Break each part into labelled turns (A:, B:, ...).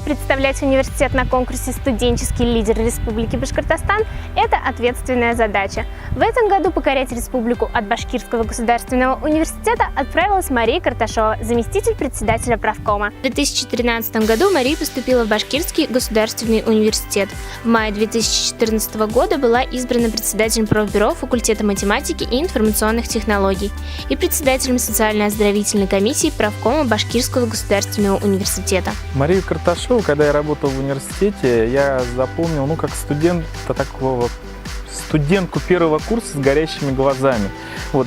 A: представлять университет на конкурсе «Студенческий лидер Республики Башкортостан» – это ответственная задача. В этом году покорять республику от Башкирского государственного университета отправилась Мария Карташова, заместитель председателя правкома. В 2013 году Мария поступила в Башкирский государственный университет. В мае 2014 года была избрана председателем профбюро факультета математики и информационных технологий и председателем социально-оздоровительной комиссии правкома Башкирского государственного университета.
B: Марию Карташову, когда я работал в университете, я запомнил, как студентку первого курса с горящими глазами.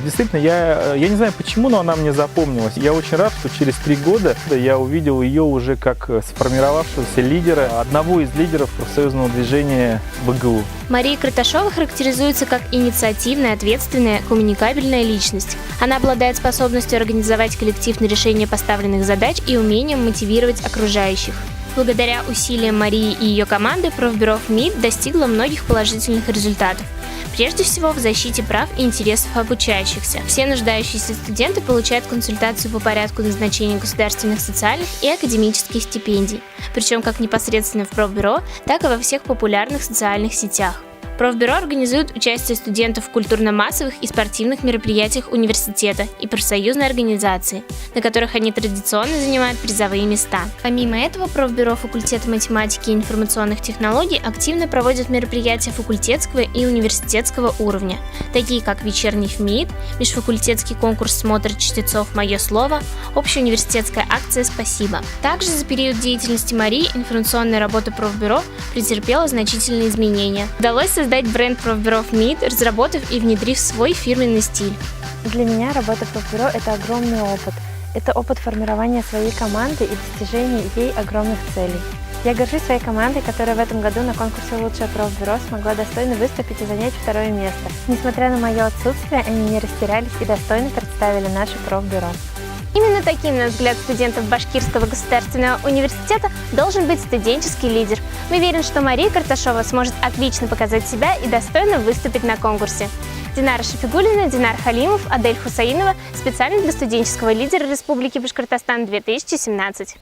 B: Действительно, я не знаю почему, но она мне запомнилась. Я очень рад, что через 3 года я увидел ее уже как сформировавшегося лидера, одного из лидеров профсоюзного движения БГУ.
A: Мария Карташова характеризуется как инициативная, ответственная, коммуникабельная личность. Она обладает способностью организовать коллектив на решение поставленных задач и умением мотивировать окружающих. Благодаря усилиям Марии и ее команды профбюро МИД достигло многих положительных результатов. Прежде всего, в защите прав и интересов обучающихся. Все нуждающиеся студенты получают консультацию по порядку назначения государственных социальных и академических стипендий, причем как непосредственно в профбюро, так и во всех популярных социальных сетях. Профбюро организует участие студентов в культурно-массовых и спортивных мероприятиях университета и профсоюзной организации, на которых они традиционно занимают призовые места. Помимо этого, профбюро факультета математики и информационных технологий активно проводит мероприятия факультетского и университетского уровня, такие как вечерний ФМИД, межфакультетский конкурс «Смотр чтецов. Мое слово», общеуниверситетская акция «Спасибо». Также за период деятельности Марии информационная работа профбюро претерпела значительные изменения. Удалось создать бренд профбюро МИД, разработав и внедрив свой фирменный стиль.
C: Для меня работа профбюро – это огромный опыт. Это опыт формирования своей команды и достижения ей огромных целей. Я горжусь своей командой, которая в этом году на конкурсе «Лучшее профбюро» смогла достойно выступить и занять 2-е место. Несмотря на мое отсутствие, они не растерялись и достойно представили наше профбюро.
A: Именно таким, на взгляд студентов Башкирского государственного университета, должен быть студенческий лидер. Мы верим, что Мария Карташова сможет отлично показать себя и достойно выступить на конкурсе. Динара Шафигуллина, Динар Халимов, Адель Хусаинова специально для студенческого лидера Республики Башкортостан 2017.